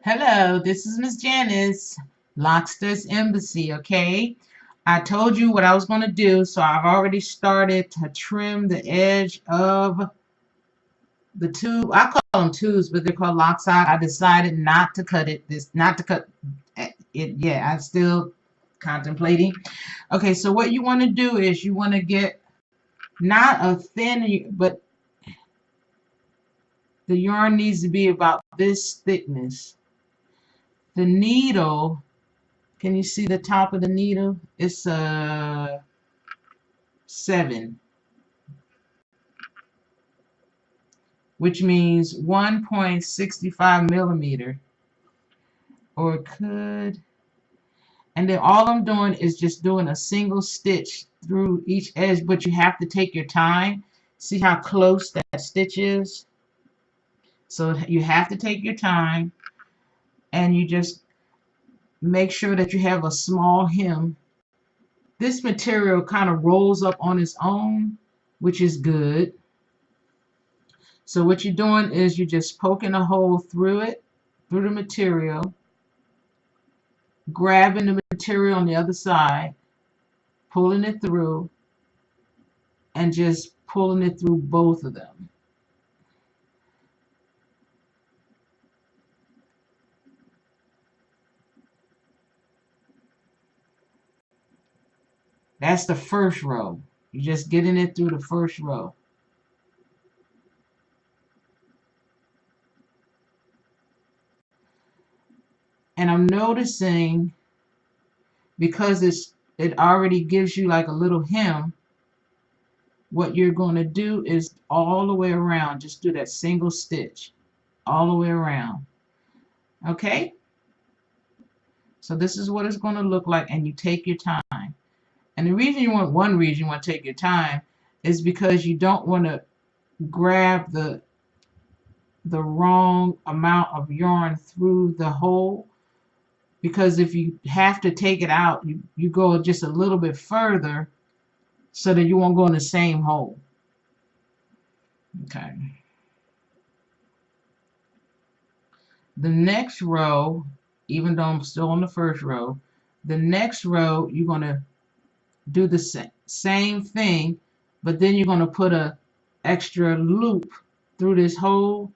Hello, this is Miss Janice, LOCstersEmbassy, okay? I told you what I was going to do, so I've already started to trim the edge of the tube. I call them tubes, but they're called lockside. I decided not to cut it, not to cut it yet. I'm still contemplating. Okay, so what you want to do is you want to get not a thin, but the yarn needs to be about this thickness. The needle, can you see the top of the needle? It's a 7, which means 1.65 millimeter, or it could. And then all I'm doing is just doing a single stitch through each edge, but you have to take your time. See how close that stitch is? So you have to take your time, and you just make sure that you have a small hem. This material kind of rolls up on its own, which is good. So what you're doing is you're just poking a hole through it, through the material, grabbing the material on the other side, pulling it through, and just pulling it through both of them. That's the first row. You're just getting it through the first row. And I'm noticing, because it already gives you like a little hem, what you're going to do is all the way around, just do that single stitch all the way around. Okay? So this is what it's going to look like, and you take your time. And the reason you want to take your time is because you don't want to grab the wrong amount of yarn through the hole, because if you have to take it out, you go just a little bit further so that you won't go in the same hole. Okay. The next row, even though I'm still on the first row, the next row you're going to do the same thing, but then you're going to put a extra loop through this hole,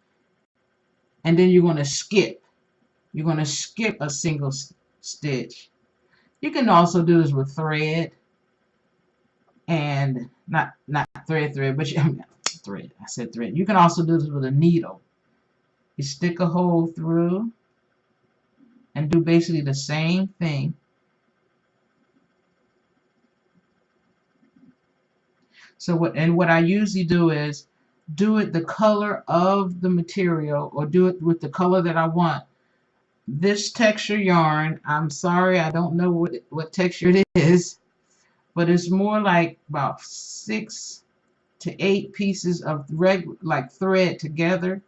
and then you're going to skip. You're going to skip a single stitch. You can also do this with thread, and not thread, but thread. I said thread. You can also do this with a needle. You stick a hole through and do basically the same thing. So what I usually do is do it the color of the material, or do it with the color that I want. This texture yarn, I'm sorry, I don't know what texture it is, but it's more like about 6 to 8 pieces of thread together,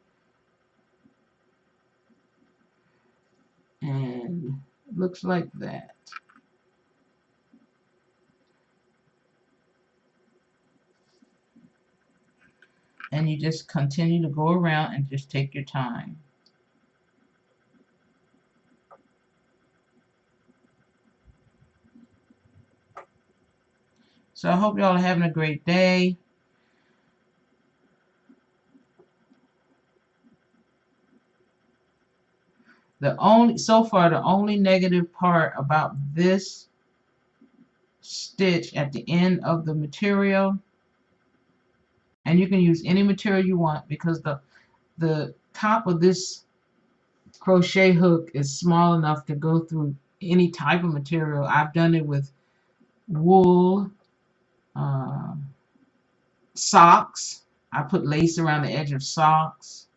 and it looks like that. And you just continue to go around and just take your time. So I hope y'all are having a great day. So far the only negative part about this stitch at the end of the material, and you can use any material you want, because the top of this crochet hook is small enough to go through any type of material. I've done it with wool, socks. I put lace around the edge of socks.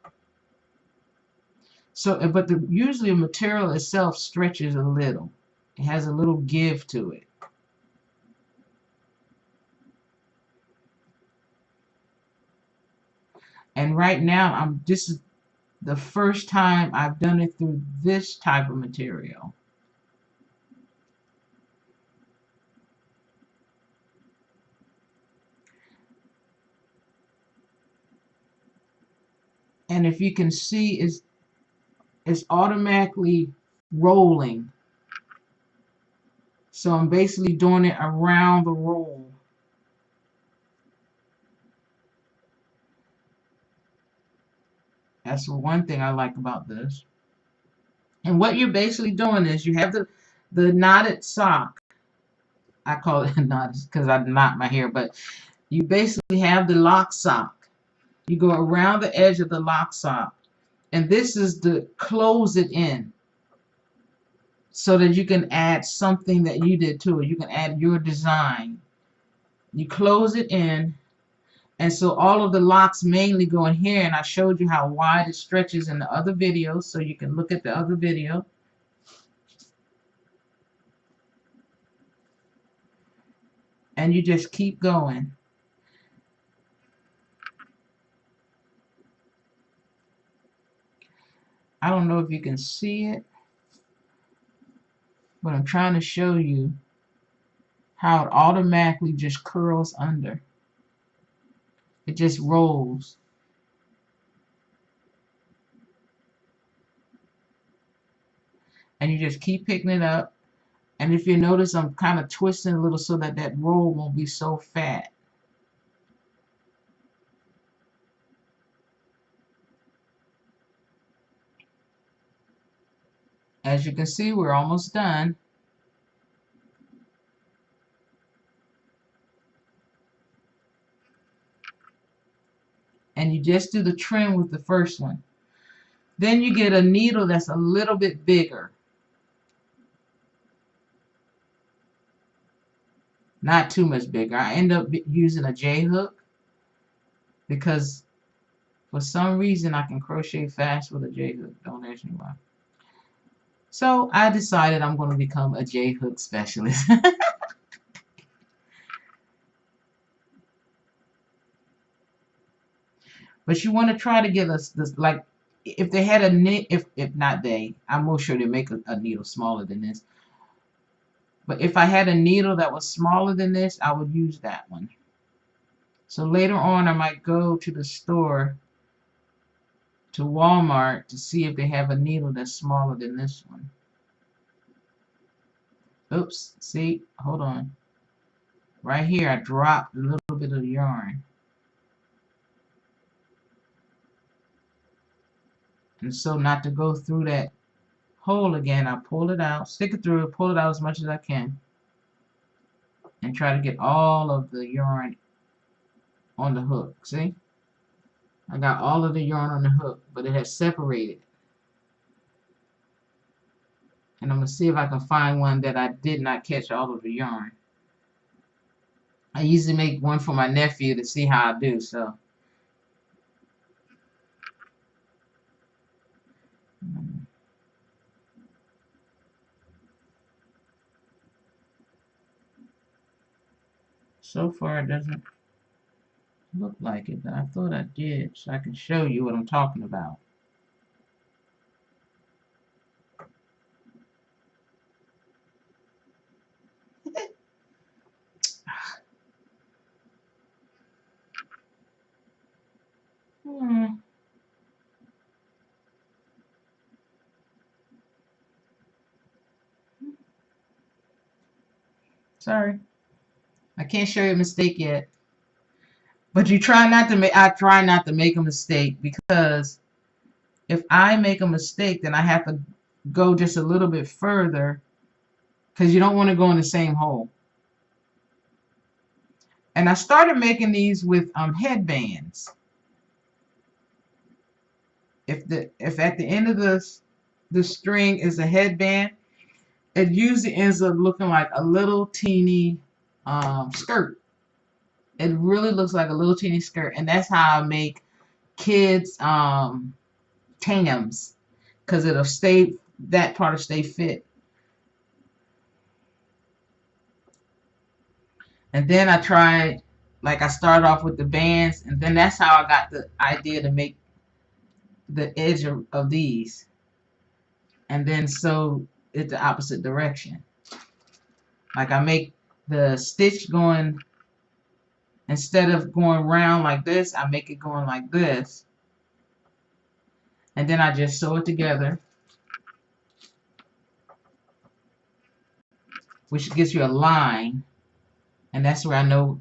So, but usually the material itself stretches a little. It has a little give to it. And right now, this is the first time I've done it through this type of material. And if you can see, is it's automatically rolling. So I'm basically doing it around the roll. That's one thing I like about this. And what you're basically doing is you have the knotted sock. I call it knotted because I knot my hair, but you basically have the lock sock. You go around the edge of the lock sock, and this is the close it in, so that you can add something that you did to it. You can add your design. You close it in, and so all of the locks mainly go in here, and I showed you how wide it stretches in the other video, so you can look at the other video. And you just keep going. I don't know if you can see it, but I'm trying to show you how it automatically just curls under. It just rolls. And you just keep picking it up. And if you notice, I'm kind of twisting a little so that that roll won't be so fat. As you can see, we're almost done. And you just do the trim with the first one. Then you get a needle that's a little bit bigger. Not too much bigger. I end up using a J-hook because for some reason I can crochet fast with a J-hook. Don't ask me why. So I decided I'm going to become a J-hook specialist. But you want to try to get us this, like, if they had a knit, if not they, I'm more sure they make a needle smaller than this. But if I had a needle that was smaller than this, I would use that one. So later on, I might go to the store, to Walmart, to see if they have a needle that's smaller than this one. Oops, see, hold on. Right here, I dropped a little bit of yarn. And so not to go through that hole again, I pull it out, stick it through, pull it out as much as I can, and try to get all of the yarn on the hook. See? I got all of the yarn on the hook, but it has separated. And I'm going to see if I can find one that I did not catch all of the yarn. I usually make one for my nephew to see how I do, so. So far it doesn't look like it, but I thought I did, so I can show you what I'm talking about. Sorry, I can't show you a mistake yet. But you try not to make. I try not to make a mistake, because if I make a mistake, then I have to go just a little bit further, because you don't want to go in the same hole. And I started making these with headbands. If at the end of the string is a headband, it usually ends up looking like a little teeny skirt. It really looks like a little teeny skirt, and that's how I make kids tams, because it'll stay, that part will stay fit. And then I tried, like, I started off with the bands, and then that's how I got the idea to make the edge of these, and then sew it the opposite direction. Like, I make the stitch going, instead of going round like this, I make it going like this, and then I just sew it together. which gives you a line, and that's where I know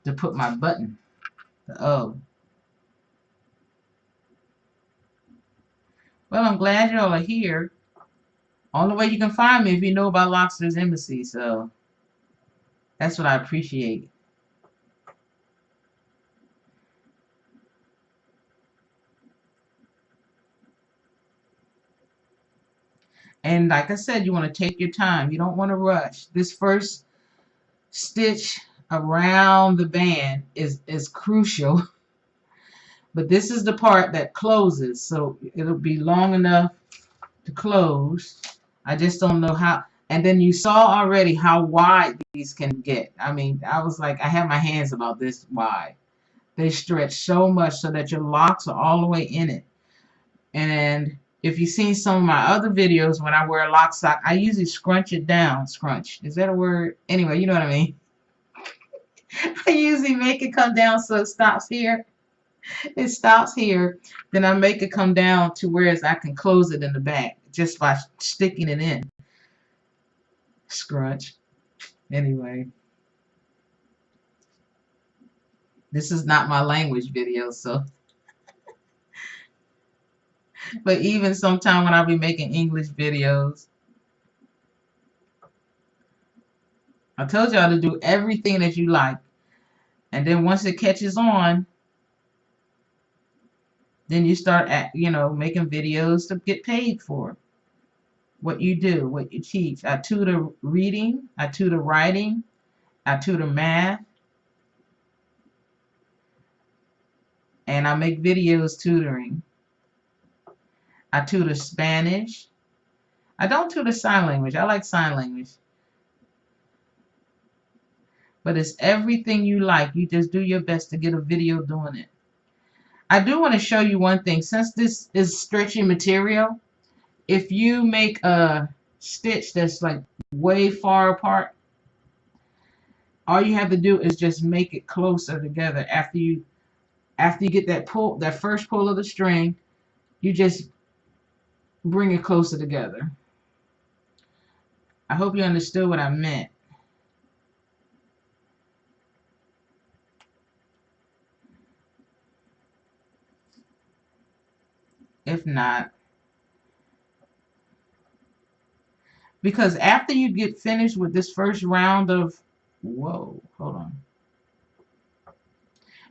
to put my button, the O. Well, I'm glad y'all are here. Only way you can find me if you know about LOCstersEmbassy, so that's what I appreciate. And like I said, you want to take your time. You don't want to rush. This first stitch around the band is crucial. But this is the part that closes, so it'll be long enough to close. I just don't know how. And then you saw already how wide these can get. I mean, I was like, I have my hands about this wide. They stretch so much so that your locks are all the way in it. And if you've seen some of my other videos, when I wear a lock sock, I usually scrunch it down. Scrunch. Is that a word? Anyway, you know what I mean. I usually make it come down so it stops here. It stops here. Then I make it come down to whereas I can close it in the back just by sticking it in. Scrunch. Anyway. This is not my language video, so. But even sometime when I'll be making English videos, I told y'all to do everything that you like. And then once it catches on, then you start making videos to get paid for what you do, what you teach. I tutor reading, I tutor writing, I tutor math, and I make videos tutoring. I tutor Spanish. I don't tutor sign language. I like sign language. But it's everything you like. You just do your best to get a video doing it. I do want to show you one thing. Since this is stretchy material, if you make a stitch that's like way far apart, all you have to do is just make it closer together. After you get that first pull of the string, you just bring it closer together. I hope you understood what I meant. If not, because after you get finished with this first round of, whoa, hold on.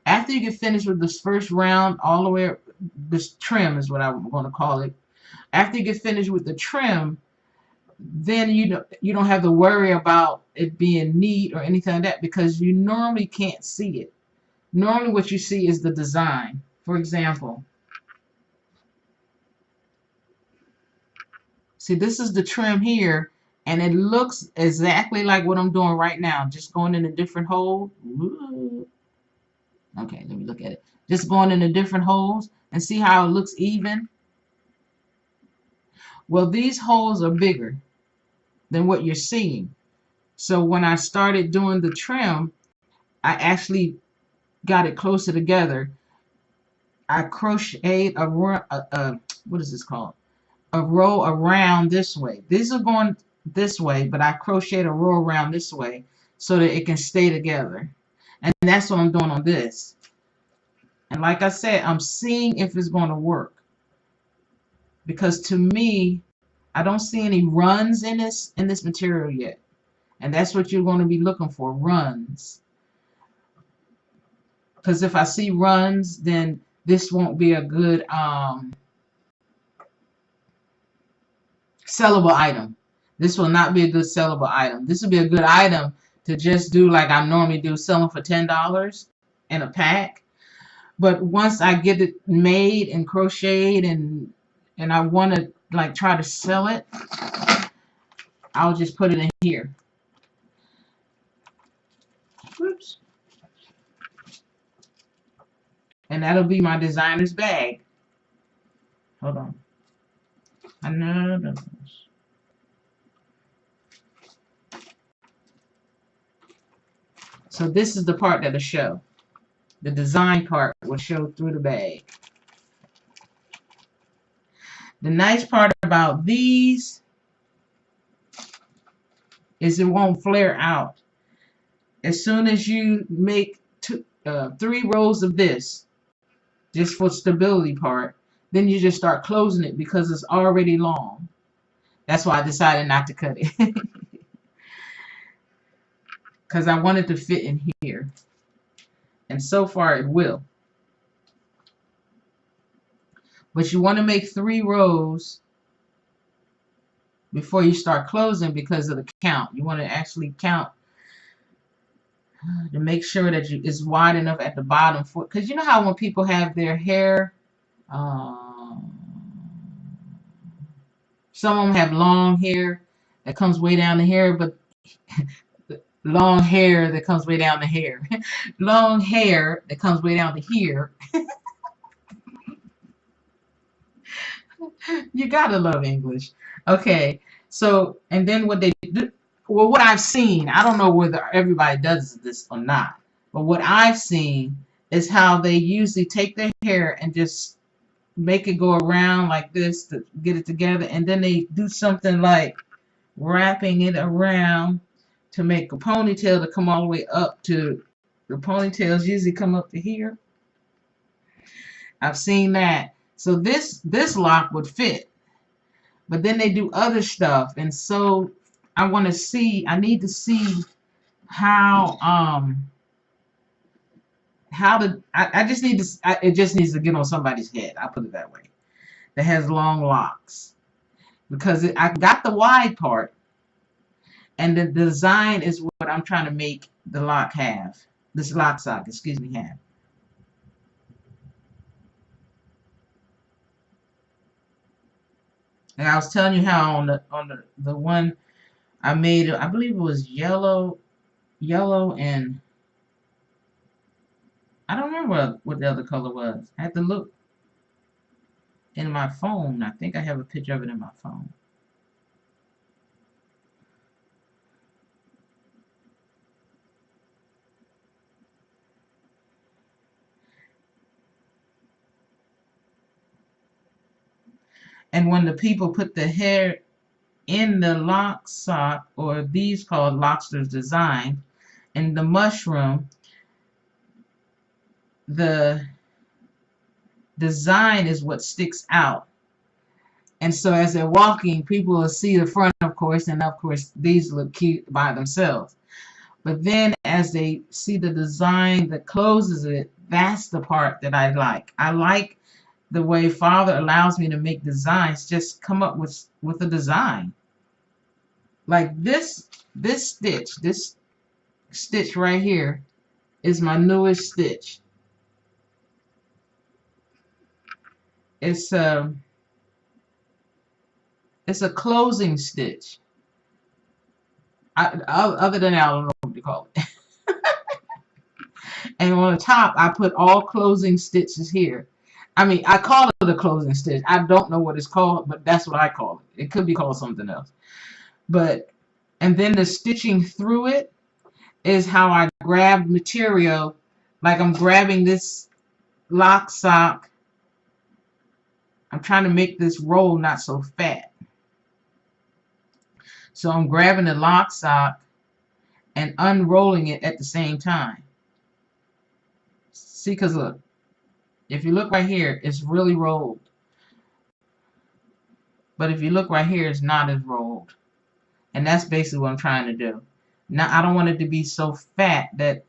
After you get finished with this first round, all the way, this trim is what I'm going to call it. After you get finished with the trim, then you don't have to worry about it being neat or anything like that, because you normally can't see it. Normally what you see is the design. For example, see, this is the trim here, and it looks exactly like what I'm doing right now, just going in a different hole. Ooh. Okay, let me look at it. Just going in the different holes and see how it looks even. Well, these holes are bigger than what you're seeing. So when I started doing the trim, I actually got it closer together. I crocheted what is this called? A row around this way. These are going this way, but I crocheted a row around this way so that it can stay together. And that's what I'm doing on this. And like I said, I'm seeing if it's going to work. Because to me, I don't see any runs in this material yet. And that's what you're going to be looking for, runs. Because if I see runs, then this won't be a good sellable item. This will not be a good sellable item. This will be a good item to just do like I normally do, selling for $10 in a pack. But once I get it made and crocheted and I want to like try to sell it, I'll just put it in here. Oops. And that'll be my designer's bag. Hold on. I know. So this is the part that'll show. The design part will show through the bag. The nice part about these is it won't flare out. As soon as you make 3 rows of this, just for stability part, then you just start closing it because it's already long. That's why I decided not to cut it. Because I wanted to fit in here. And so far it will. But you want to make 3 rows before you start closing because of the count. You want to actually count to make sure that it's wide enough at the bottom for, because you know how when people have their hair, some of them have long hair that comes way down the hair, but long hair that comes way down the hair. Long hair that comes way down to here. You gotta love English. Okay, so, and then what they do, well, what I've seen, I don't know whether everybody does this or not, but what I've seen is how they usually take their hair and just make it go around like this to get it together, and then they do something like wrapping it around to make a ponytail to come all the way up to, the ponytails usually come up to here. I've seen that. So this lock would fit, but then they do other stuff, and so I want to see, I need to see how to, I just need to, it just needs to get on somebody's head, I'll put it that way, that has long locks, because I got the wide part, and the design is what I'm trying to make the lock have, this lock sock, excuse me, have. And I was telling you how on the one I made, I believe it was yellow, and I don't remember what the other color was. I had to look in my phone. I think I have a picture of it in my phone. And when the people put the hair in the lock sock, or these called LOCsters design, in the mushroom, the design is what sticks out. And so as they're walking, people will see the front, of course, and of course these look cute by themselves. But then as they see the design that closes it, that's the part that I like. I like the way Father allows me to make designs, just come up with a design. Like this stitch right here is my newest stitch. It's a closing stitch. Other than that, I don't know what to call it. And on the top, I put all closing stitches here. I mean, I call it a closing stitch. I don't know what it's called, but that's what I call it. It could be called something else. But, and then the stitching through it is how I grab material. Like I'm grabbing this lock sock. I'm trying to make this roll not so fat. So I'm grabbing the lock sock and unrolling it at the same time. See, because look, if you look right here, it's really rolled. But if you look right here, it's not as rolled. And that's basically what I'm trying to do. Now, I don't want it to be so fat that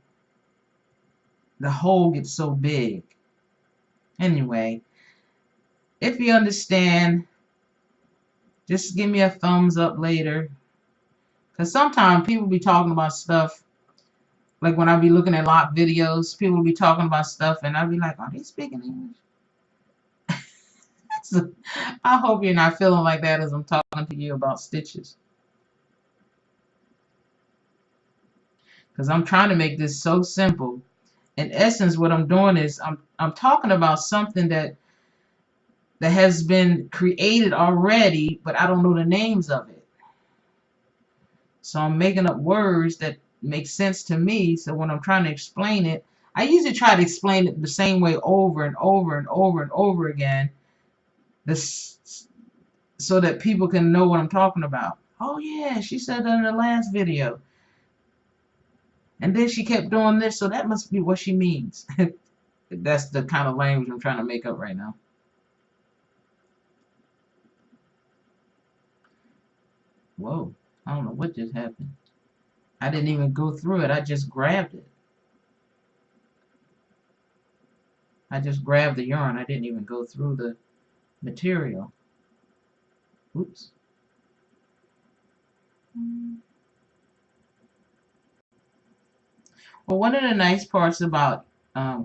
the hole gets so big. Anyway, if you understand, just give me a thumbs up later. Because sometimes people be talking about stuff, like when I be looking at lock videos, people be talking about stuff, and I be like, are they speaking English? So, I hope you're not feeling like that as I'm talking to you about stitches. Because I'm trying to make this so simple. In essence, what I'm doing is I'm talking about something that has been created already, but I don't know the names of it. So I'm making up words that make sense to me. So when I'm trying to explain it, I usually try to explain it the same way over and over and over and over again, so that people can know what I'm talking about. Oh yeah, she said that in the last video. And then she kept doing this, so that must be what she means. That's the kind of language I'm trying to make up right now. Whoa, I don't know what just happened. I didn't even go through it. I just grabbed it. I just grabbed the yarn. I didn't even go through the material. Oops. Well, one of the nice parts about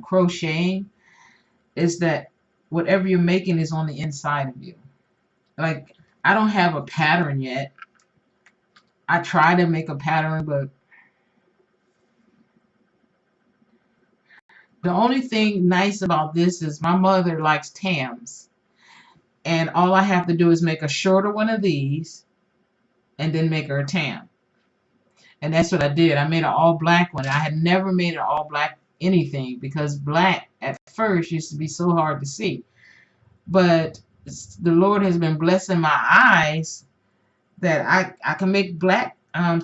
crocheting is that whatever you're making is on the inside of you. Like, I don't have a pattern yet. I try to make a pattern, but the only thing nice about this is my mother likes tams. And all I have to do is make a shorter one of these and then make her a tam. And that's what I did. I made an all black one. I had never made an all black anything because black at first used to be so hard to see. But the Lord has been blessing my eyes that I can make black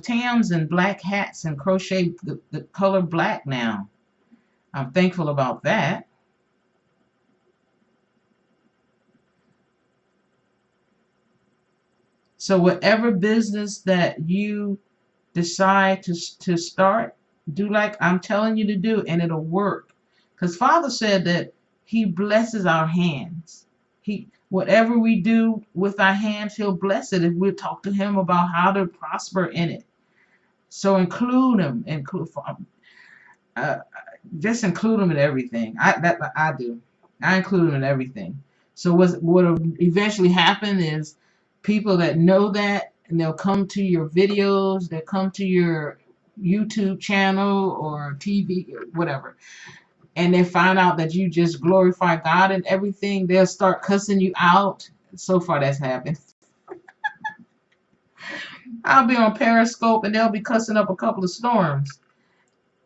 tams and black hats and crochet the color black now. I'm thankful about that. So whatever business that you decide to start, do like I'm telling you to do, and it'll work. Because Father said that He blesses our hands. Whatever we do with our hands, He'll bless it if we talk to Him about how to prosper in it. So include Him, just include Him in everything. I do. I include Him in everything. So what will eventually happen is people that know that, and they'll come to your videos, they'll come to your YouTube channel or TV or whatever, and they find out that you just glorify God and everything, they'll start cussing you out. So far that's happened. I'll be on Periscope and they'll be cussing up a couple of storms.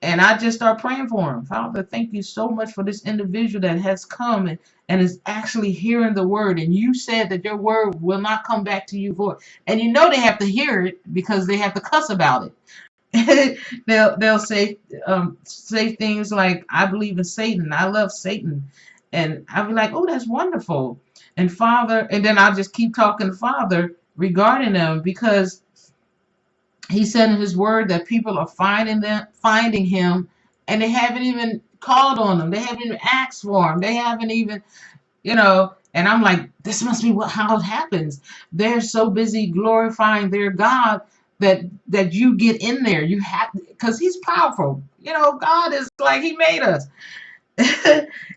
And I just start praying for him. Father, thank you so much for this individual that has come and is actually hearing the word. And you said that your word will not come back to you void. And you know they have to hear it because they have to cuss about it. they'll say things like, I believe in Satan. I love Satan. And I'll be like, oh, that's wonderful. And Father, and then I'll just keep talking to Father regarding them, because He said in His word that people are finding Him, and they haven't even called on Him. They haven't even asked for Him. They haven't even, and I'm like, this must be how it happens. They're so busy glorifying their God that you get in there. You have, because He's powerful. God is like, He made us.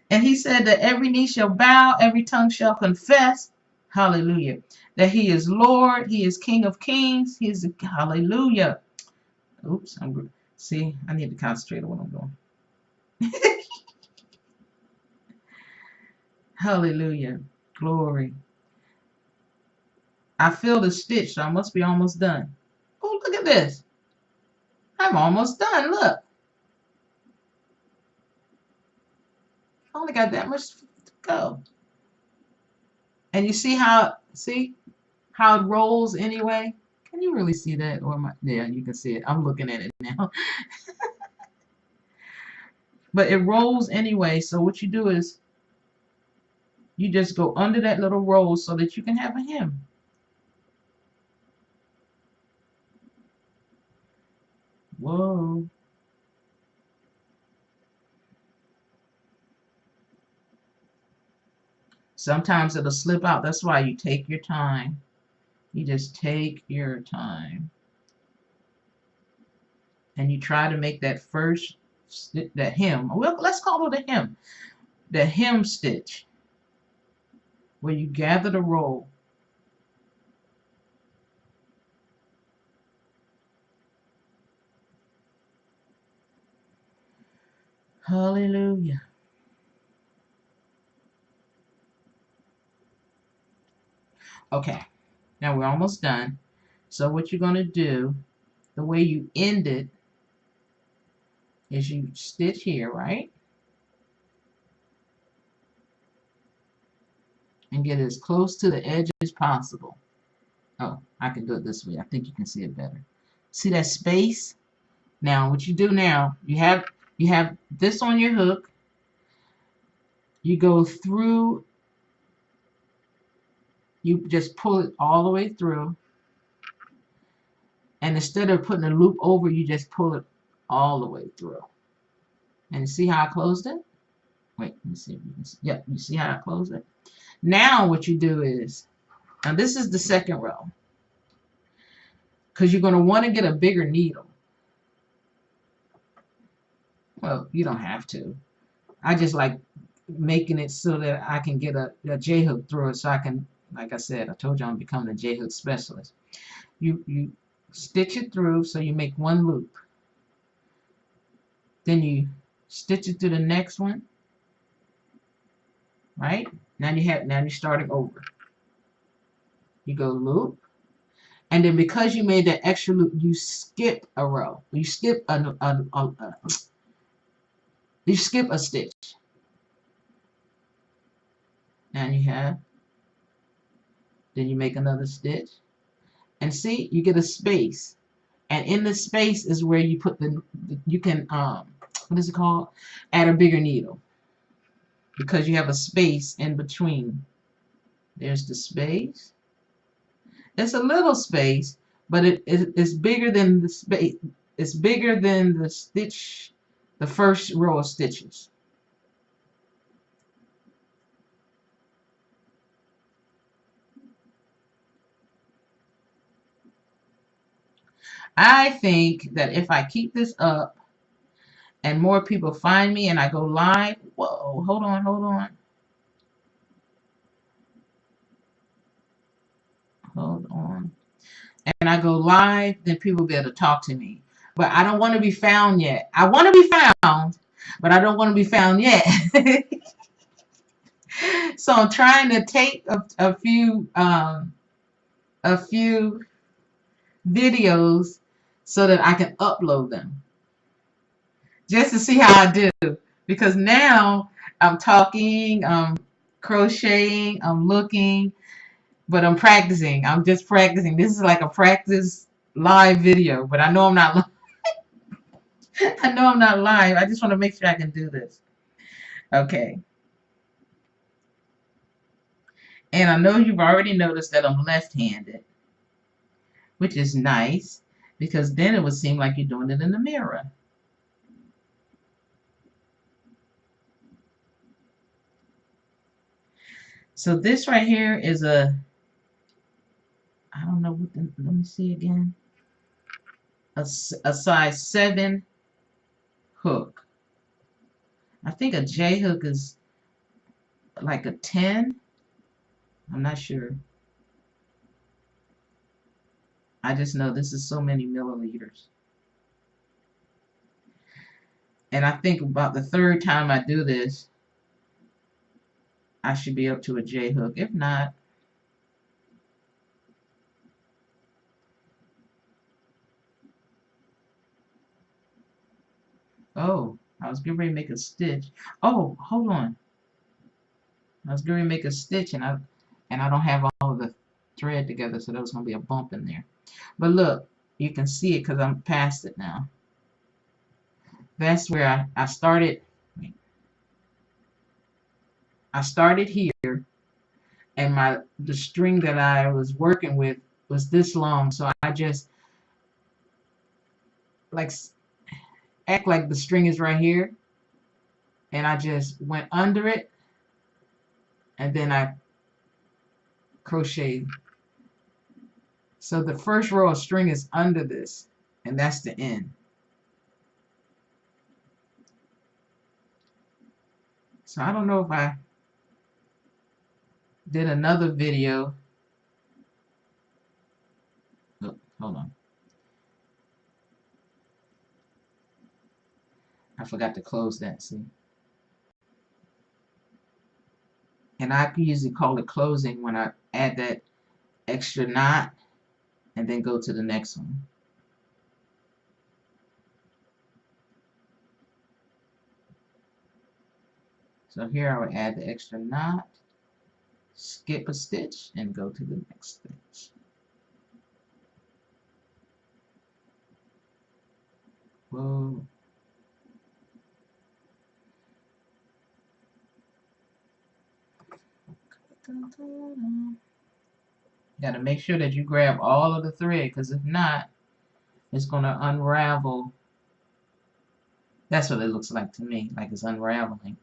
And He said that every knee shall bow, every tongue shall confess, hallelujah, that He is Lord, He is King of Kings, He is, hallelujah. Oops, see, I need to concentrate on what I'm doing. Hallelujah, glory. I feel the stitch, so I must be almost done. Oh, look at this. I'm almost done, look. I only got that much to go. And you see how it rolls anyway? Can you really see that? Yeah, you can see it. I'm looking at it now. But it rolls anyway, so what you do is you just go under that little roll so that you can have a hem. Whoa. Sometimes it'll slip out. That's why you take your time. You just take your time. And you try to make that first, that hem. Well, let's call it a hem. The hem stitch, where you gather the roll. Hallelujah. Okay, now we're almost done. So what you're going to do, the way you end it, is you stitch here, right? And get as close to the edge as possible. Oh, I can do it this way. I think you can see it better. See that space? Now, what you do now, you have this on your hook. You go through, you just pull it all the way through. And instead of putting a loop over, you just pull it all the way through. And see how I closed it? Wait, let me see if you can see. Yep, you see how I closed it? Now what you do is, now this is the second row, because you're going to want to get a bigger needle. Well, you don't have to. I just like making it so that I can get a J-hook through it, so I can, like I said, I told you I'm becoming a J-hook specialist. You stitch it through, so you make one loop. Then you stitch it to the next one. Right? Now you're starting over. You go loop, and then because you made that extra loop, you skip a row. You skip you skip a stitch. Now you have, then you make another stitch, and see, you get a space, and in the space is where you put you can what is it called? Add a bigger needle, because you have a space in between. There's the space. It's a little space, but it's bigger than the space. It's bigger than the stitch, the first row of stitches. I think that if I keep this up and more people find me and I go live, whoa, hold on, hold on. Hold on. And I go live, then people will be able to talk to me. But I don't want to be found yet. I want to be found, but I don't want to be found yet. So I'm trying to take a few videos so that I can upload them, just to see how I do. Because now I'm talking, I'm crocheting, I'm looking, but I'm practicing. I'm just practicing. This is like a practice live video, but I know I'm not. I know I'm not live. I just want to make sure I can do this. Okay. And I know you've already noticed that I'm left-handed, which is nice, because then it would seem like you're doing it in the mirror. So this right here is a, I don't know what the, let me see again. A size 7 hook. I think a J hook is like a 10. I'm not sure. I just know this is so many milliliters. And I think about the third time I do this, I should be up to a J hook. If not, oh, I was getting ready to make a stitch. Oh, hold on. I was going to make a stitch, and I don't have all of the thread together, so there was going to be a bump in there. But look, you can see it because I'm past it now. That's where I started. I started here, and the string that I was working with was this long, so I just like act like the string is right here, and I just went under it, and then I crocheted. So the first row of string is under this, and that's the end. So I don't know if I did another video. Oh, hold on. I forgot to close that, see? And I usually call it closing when I add that extra knot and then go to the next one. So here I would add the extra knot, skip a stitch, and go to the next stitch. Whoa. Got to make sure that you grab all of the thread, because if not, it's going to unravel. That's what it looks like to me, like it's unraveling.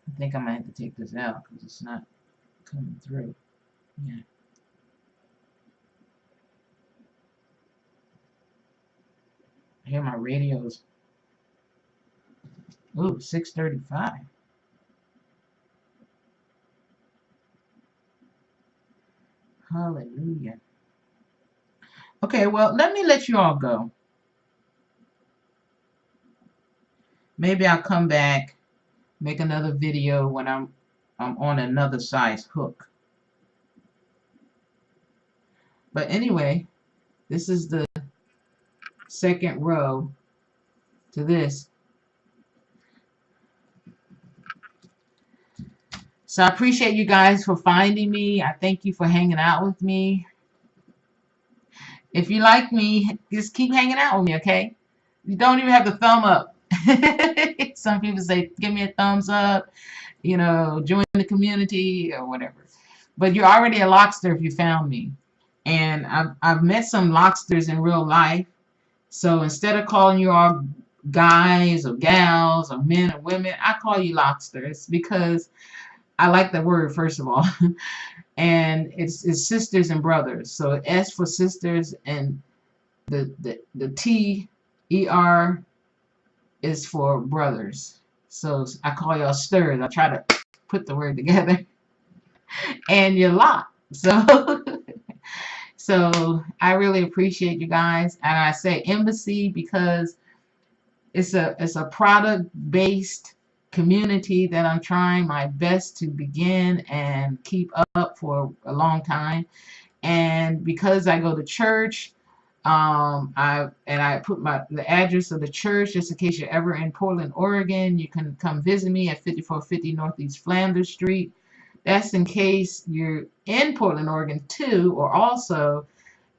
I think I might have to take this out because it's not coming through. Yeah. I hear my radios. Ooh, 6:35. Hallelujah. Okay, well, let me let you all go. Maybe I'll come back, make another video when I'm on another size hook. But anyway, this is the second row to this. So I appreciate you guys for finding me. I thank you for hanging out with me. If you like me, just keep hanging out with me, okay? You don't even have to thumb up. Some people say, give me a thumbs up, you know, join the community or whatever. But you're already a LOCster if you found me. And I've met some LOCsters in real life. So instead of calling you all guys or gals or men or women, I call you LOCsters because I like the word, first of all. And it's sisters and brothers. So S for sisters, and the T-E-R is for brothers. So I call y'all sters. I try to put the word together. And you're LOC. So so I really appreciate you guys. And I say embassy because it's a product-based community that I'm trying my best to begin and keep up for a long time. And because I go to church, I put the address of the church just in case you're ever in Portland, Oregon. You can come visit me at 5450 Northeast Flanders Street. That's in case you're in Portland, Oregon too, or also,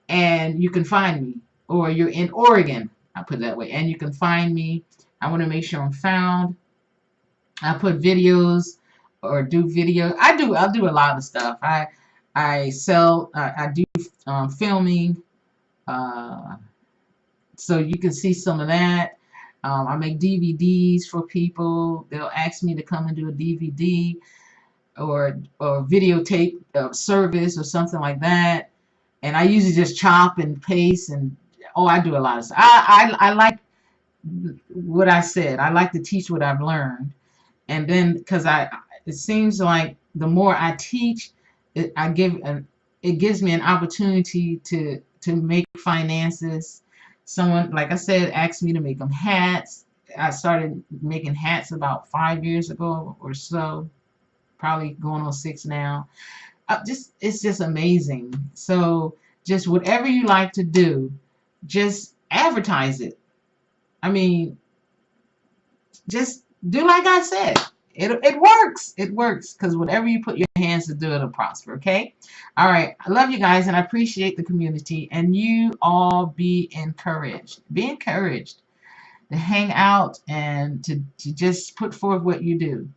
and you can find me, or you're in Oregon. I put it that way, and you can find me. I want to make sure I'm found. I put videos or do video. I'll do a lot of stuff. I sell. I do filming. So you can see some of that. I make DVDs for people. They'll ask me to come and do a DVD or videotape service or something like that. And I usually just chop and paste and I do a lot of stuff. I like what I said. I like to teach what I've learned. And then because it seems like the more I teach, it gives me an opportunity to make finances. Someone, like I said, asked me to make them hats. I started making hats about 5 years ago or so, probably going on 6 now. It's just amazing. So just whatever you like to do, just advertise it. I mean, just do like I said. It works. It works because whatever you put your hands to do, it'll prosper. Okay. All right. I love you guys and I appreciate the community. And you all be encouraged. Be encouraged to hang out and to just put forth what you do.